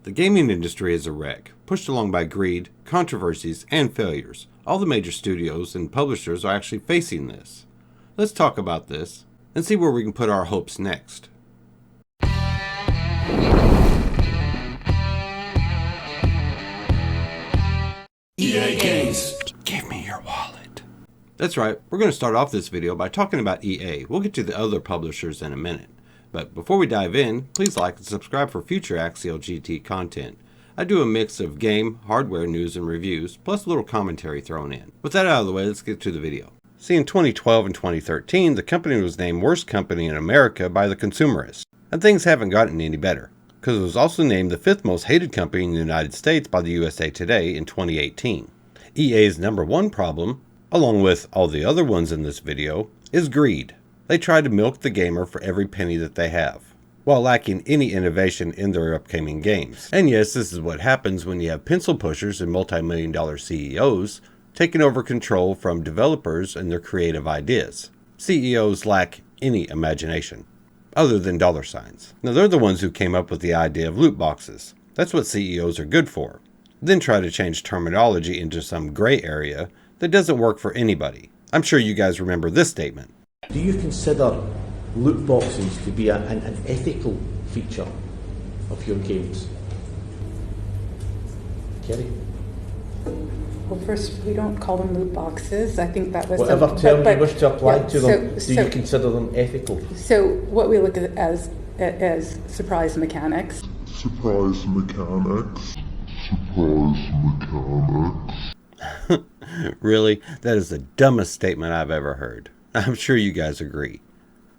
The gaming industry is a wreck, pushed along by greed, controversies, and failures. All the major studios and publishers are actually facing this. Let's talk about this and see where we can put our hopes next. EA Games. Give me your wallet. That's right, we're going to start off this video by talking about EA. We'll get to the other publishers in a minute. But before we dive in, please like and subscribe for future Axial GT content. I do a mix of game, hardware news and reviews, plus a little commentary thrown in. With that out of the way, let's get to the video. See, in 2012 and 2013, the company was named Worst Company in America by the Consumerists. And things haven't gotten any better, because it was also named the 5th most hated company in the United States by the USA Today in 2018. EA's #1 problem, along with all the other ones in this video, is greed. They try to milk the gamer for every penny that they have, while lacking any innovation in their upcoming games. And yes, this is what happens when you have pencil pushers and multi-million-dollar CEOs taking over control from developers and their creative ideas. CEOs lack any imagination, other than dollar signs. Now they're the ones who came up with the idea of loot boxes. That's what CEOs are good for. Then try to change terminology into some gray area that doesn't work for anybody. I'm sure you guys remember this statement. Do you consider loot boxes to be an ethical feature of your games? Kerry? Well, first, we don't call them loot boxes. I think that was... Whatever term you wish to apply to them, do you consider them ethical? So what we look at as surprise mechanics. Surprise mechanics. Surprise mechanics. Really? That is the dumbest statement I've ever heard. I'm sure you guys agree.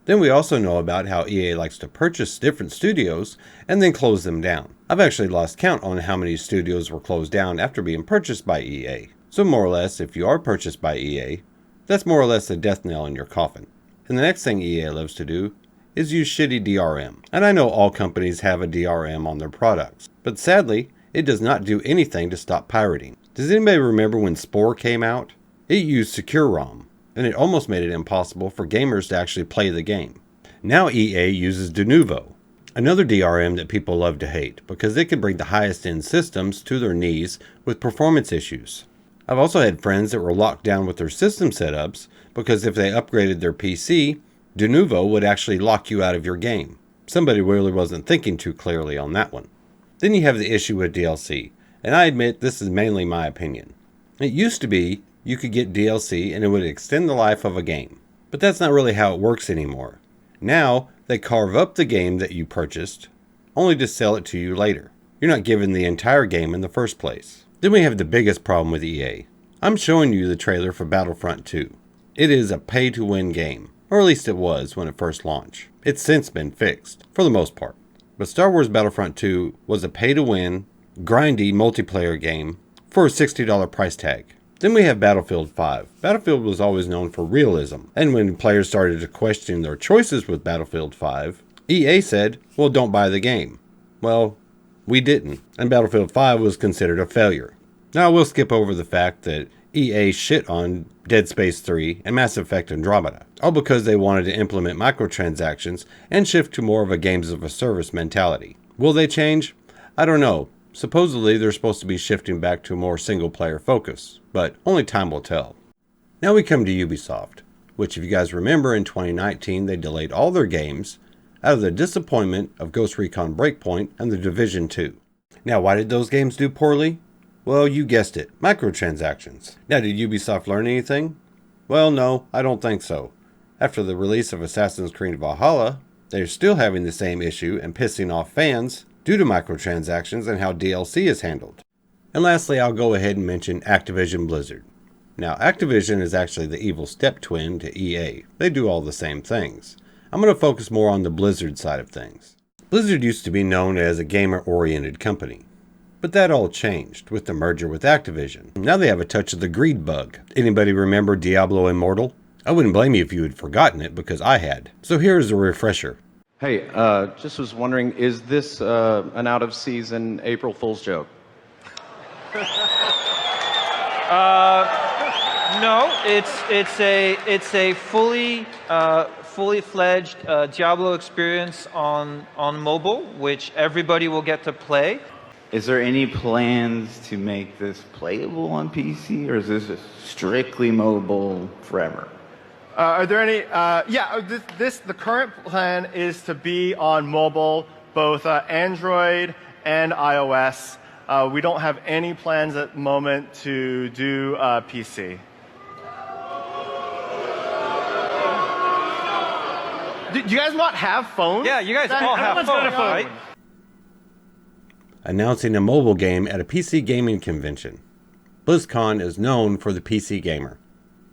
Then we also know about how EA likes to purchase different studios and then close them down. I've actually lost count on how many studios were closed down after being purchased by EA. So more or less, if you are purchased by EA, that's more or less a death knell in your coffin. And the next thing EA loves to do is use shitty DRM. And I know all companies have a DRM on their products, but sadly, it does not do anything to stop pirating. Does anybody remember when Spore came out? It used Secure ROM, and it almost made it impossible for gamers to actually play the game. Now EA uses Denuvo, another DRM that people love to hate because it can bring the highest end systems to their knees with performance issues. I've also had friends that were locked down with their system setups because if they upgraded their PC, Denuvo would actually lock you out of your game. Somebody really wasn't thinking too clearly on that one. Then you have the issue with DLC, and I admit this is mainly my opinion. It used to be you could get DLC and it would extend the life of a game, but that's not really how it works anymore. Now they carve up the game that you purchased only to sell it to you later. You're not given the entire game in the first place. Then we have the biggest problem with EA. I'm showing you the trailer for Battlefront 2. It is a pay-to-win game, or at least it was when it first launched. It's since been fixed, for the most part. But Star Wars Battlefront 2 was a pay-to-win, grindy multiplayer game for a $60 price tag. Then we have Battlefield 5. Battlefield was always known for realism, and when players started to question their choices with Battlefield 5, EA said, well, don't buy the game. Well, we didn't, and Battlefield 5 was considered a failure. Now we'll skip over the fact that EA shit on Dead Space 3 and Mass Effect Andromeda, all because they wanted to implement microtransactions and shift to more of a games of a service mentality. Will they change? I don't know. Supposedly they're supposed to be shifting back to a more single player focus, but only time will tell. Now we come to Ubisoft, which if you guys remember in 2019 they delayed all their games out of the disappointment of Ghost Recon Breakpoint and The Division 2. Now why did those games do poorly? Well, you guessed it, microtransactions. Now did Ubisoft learn anything? Well, no, I don't think so. After the release of Assassin's Creed Valhalla, they're still having the same issue and pissing off fans due to microtransactions and how DLC is handled. And lastly, I'll go ahead and mention Activision Blizzard. Now, Activision is actually the evil step-twin to EA. They do all the same things. I'm going to focus more on the Blizzard side of things. Blizzard used to be known as a gamer-oriented company, but that all changed with the merger with Activision. Now they have a touch of the greed bug. Anybody remember Diablo Immortal? I wouldn't blame you if you had forgotten it because I had. So here's a refresher. Hey, just was wondering, is this an out-of-season April Fool's joke? No, it's a fully fledged Diablo experience on mobile, which everybody will get to play. Is there any plans to make this playable on PC, or is this just strictly mobile forever? Are there any? The current plan is to be on mobile, both Android and iOS. We don't have any plans at the moment to do PC. Do you guys not have phones? Yeah, you guys all have phones, right? Announcing a mobile game at a PC gaming convention. BlizzCon is known for the PC gamer,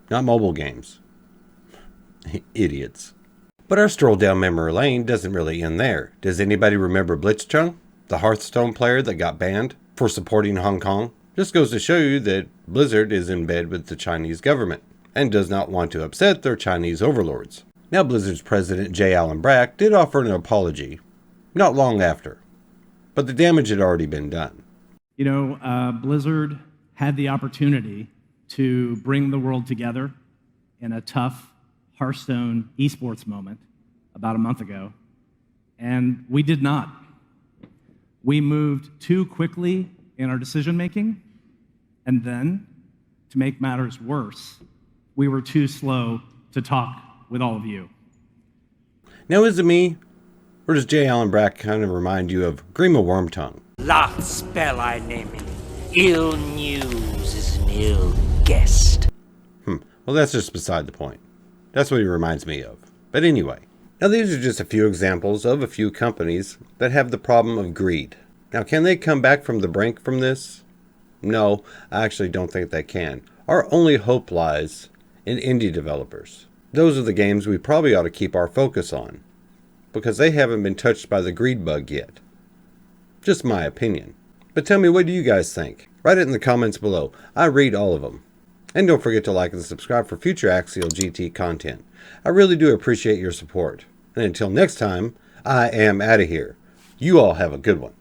not mobile games. Idiots. But our stroll down memory lane doesn't really end there. Does anybody remember Blitzchung, the Hearthstone player that got banned for supporting Hong Kong? Just goes to show you that Blizzard is in bed with the Chinese government and does not want to upset their Chinese overlords. Now Blizzard's president J. Allen Brack did offer an apology not long after, but the damage had already been done. You know, Blizzard had the opportunity to bring the world together in a tough Hearthstone esports moment about a month ago, and we did not. We moved too quickly in our decision-making, and then, to make matters worse, we were too slow to talk with all of you. Now is it me, or does J. Allen Brack kind of remind you of Grima Wormtongue? Last spell I name it. Ill news is an ill guest. Well, that's just beside the point. That's what he reminds me of. But anyway, now these are just a few examples of a few companies that have the problem of greed. Now, can they come back from the brink from this? No, I actually don't think they can. Our only hope lies in indie developers. Those are the games we probably ought to keep our focus on, because they haven't been touched by the greed bug yet. Just my opinion. But tell me, what do you guys think? Write it in the comments below. I read all of them. And don't forget to like and subscribe for future Axial GT content. I really do appreciate your support. And until next time, I am out of here. You all have a good one.